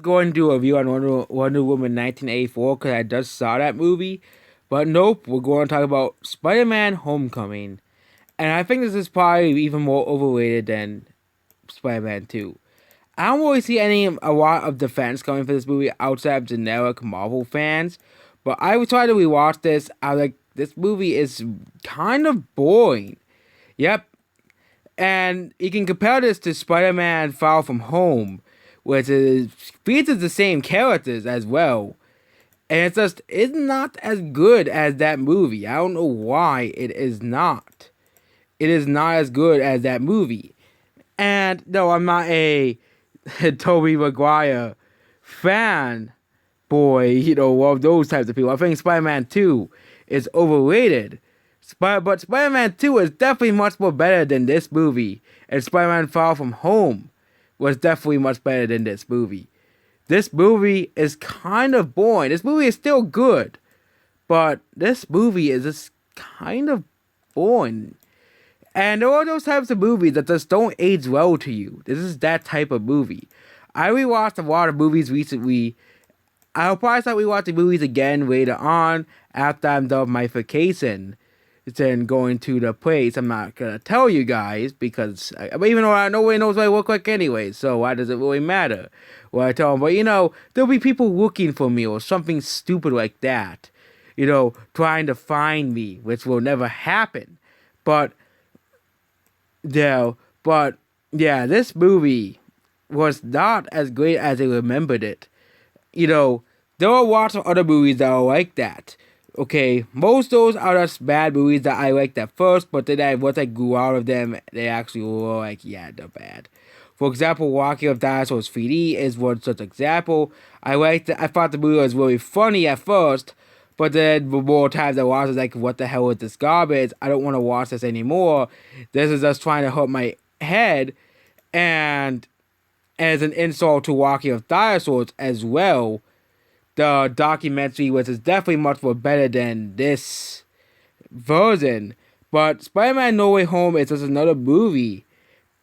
going to do a review on Wonder Woman 1984 because I just saw that movie. But nope, we're going to talk about Spider-Man Homecoming. And I think this is probably even more overrated than Spider-Man 2. I don't really see a lot of defense coming for this movie outside of generic Marvel fans. But I was trying to rewatch this. I was like, this movie is kind of boring. Yep. And you can compare this to Spider-Man Far From Home, which features the same characters as well. And it's not as good as that movie. I don't know why it is not. It is not as good as that movie. And no, I'm not a Tobey Maguire fan boy, of those types of people. I think Spider-Man 2 is overrated. But Spider-Man 2 is definitely much more better than this movie. And Spider-Man Far From Home was definitely much better than this movie. This movie is kind of boring. This movie is still good. But this movie is just kind of boring. And there are those types of movies that just don't age well to you. This is that type of movie. I rewatched a lot of movies recently. I'll probably start rewatching movies again later on after I'm done with my vacation. Then going to the place. I'm not gonna tell you guys because even though nobody knows what I look like anyway, so why does it really matter what I tell them? But there'll be people looking for me or something stupid like that. Trying to find me, which will never happen. But this movie was not as great as I remembered it. There are lots of other movies that are like that. Okay, most of those are just bad movies that I liked at first, but then once I grew out of them, they actually were like, yeah, they're bad. For example, Walking of Dinosaurs 3D is one such example. I thought the movie was really funny at first, but then the more times I watched it, like, what the hell is this garbage? I don't want to watch this anymore. This is just trying to hurt my head, and as an insult to Walking of Dinosaurs as well, the documentary, which is definitely much more better than this version. But Spider-Man No Way Home is just another movie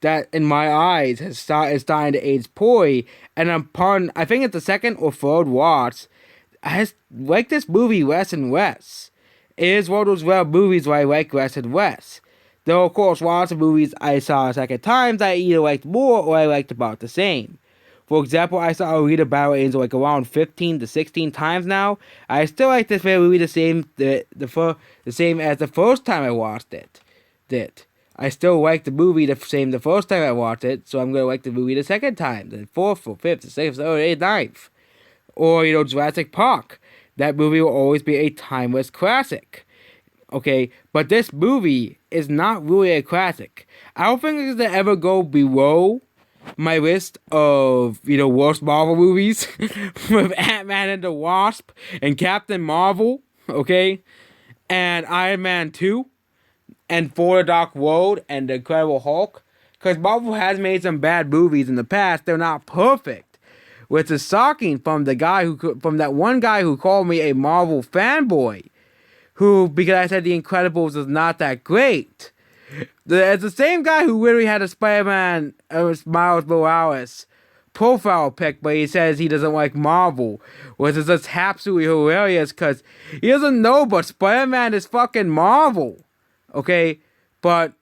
that, in my eyes, is starting to age poorly. And I think it's the second or third watch, I like this movie less and less. It is one of those rare movies where I like less and less. There are, of course, lots of movies I saw a second time that I either liked more or I liked about the same. For example, I saw Alita Battle Angel like around 15 to 16 times now. I still like this movie the same as the first time I watched it. I still like the movie the same the first time I watched it, so I'm gonna like the movie the second time, the fourth, or fifth, the sixth, or eighth, ninth. Or Jurassic Park. That movie will always be a timeless classic. Okay, but this movie is not really a classic. I don't think it's gonna ever go below my list of worst Marvel movies with Ant-Man and the Wasp and Captain Marvel, okay, and Iron Man 2 and For the Dark World and The Incredible Hulk, because Marvel has made some bad movies in the past. They're not perfect, which is shocking from that one guy who called me a Marvel fanboy, because I said The Incredibles is not that great. It's the same guy who literally had a Spider-Man Miles Morales profile pic, but he says he doesn't like Marvel, which is just absolutely hilarious because he doesn't know, but Spider-Man is fucking Marvel. Okay? But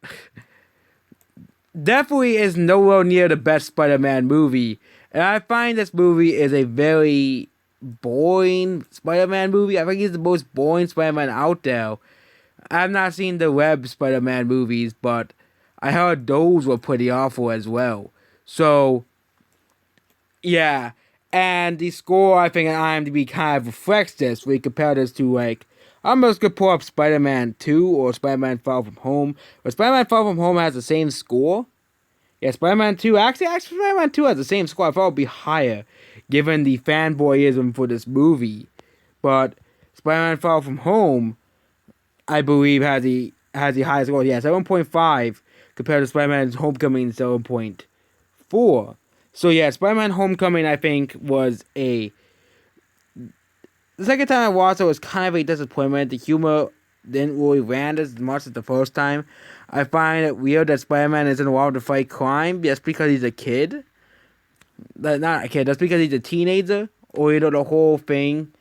definitely is nowhere near the best Spider-Man movie. And I find this movie is a very boring Spider-Man movie. I think he's the most boring Spider-Man out there. I've not seen the Web Spider-Man movies, but I heard those were pretty awful as well. So, yeah. And the score, I think, on IMDb kind of reflects this. We compare this to, like, I'm just going to pull up Spider-Man 2 or Spider-Man Far From Home. But Spider-Man Far From Home has the same score. Yeah, Spider-Man 2, actually, Spider-Man 2 has the same score. I thought it would be higher, given the fanboyism for this movie. But Spider-Man Far From Home, I believe, has the highest score. Yeah, 7.5 compared to Spider-Man Homecoming 7.4. So yeah, Spider-Man Homecoming, I think, was the second time I watched it was kind of a disappointment. The humor didn't really land as much as the first time. I find it weird that Spider-Man isn't allowed to fight crime just because he's a kid. Not okay. That's because he's a teenager, or the whole thing.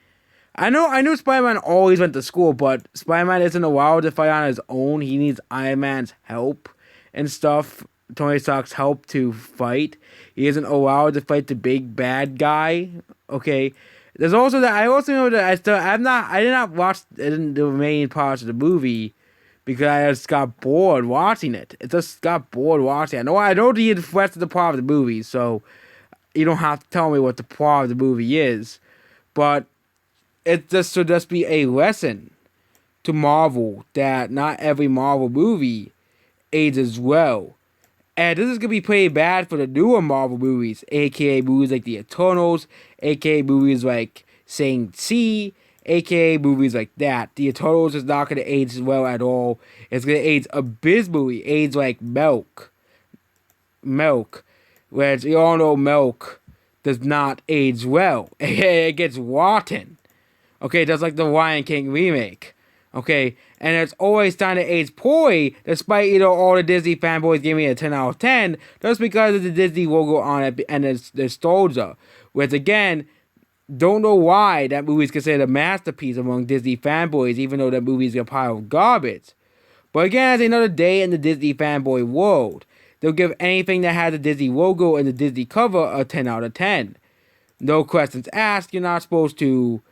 I knew Spider-Man always went to school, but Spider-Man isn't allowed to fight on his own. He needs Iron Man's help and stuff. Tony Stark's help to fight. He isn't allowed to fight the big bad guy. Okay. There's also that I also know that I did not watch the remaining parts of the movie because I just got bored watching it. It just got bored watching it. I know the rest of the part of the movie, so you don't have to tell me what the part of the movie is. But it just should just be a lesson to Marvel that not every Marvel movie ages well. And this is gonna be pretty bad for the newer Marvel movies, aka movies like The Eternals, aka movies like Shang-Chi, aka movies like that. The Eternals is not gonna age well at all. It's gonna age abysmally, age like milk. Milk. Whereas you all know milk does not age well. It gets rotten. Okay, just like the Lion King remake. Okay, and it's always starting to age poorly, despite all the Disney fanboys giving it a 10 out of 10, just because of the Disney logo on it and the nostalgia. Which again, don't know why that movie is considered a masterpiece among Disney fanboys, even though that movie is a pile of garbage. But again, it's another day in the Disney fanboy world. They'll give anything that has a Disney logo and the Disney cover a 10 out of 10. No questions asked. You're not supposed to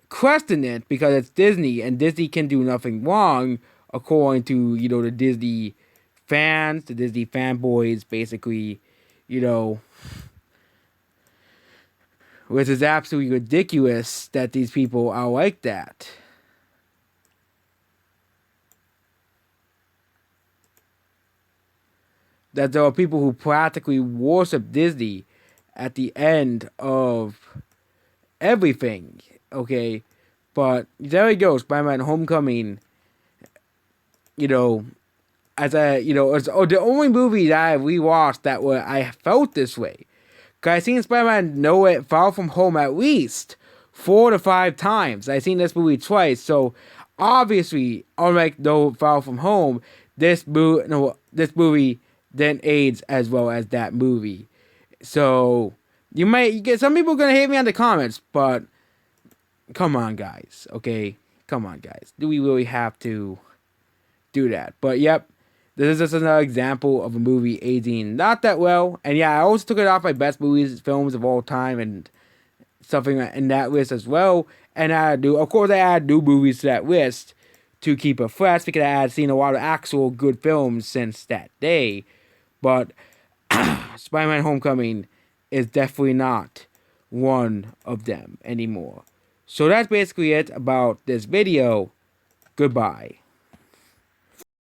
question it because it's Disney and Disney can do nothing wrong according to the Disney fans, the Disney fanboys, basically, which is absolutely ridiculous that these people are like that. That there are people who practically worship Disney at the end of everything. Okay, but there we go. Spider-Man: Homecoming. As it's the only movie that I rewatched that I felt this way. Cause I seen Spider-Man No Way Far From Home at least 4 to 5 times. I seen this movie twice, so obviously, unlike No Far From Home, this movie didn't age as well as that movie. So you get some people gonna hate me on the comments, but come on, guys. Okay, come on, guys. Do we really have to do that? But yep, this is just another example of a movie aging not that well. And yeah, I also took it off my best films of all time, and something in that list as well. And of course, I add new movies to that list to keep it fresh because I had seen a lot of actual good films since that day. But Spider-Man: Homecoming is definitely not one of them anymore. So that's basically it about this video. Goodbye.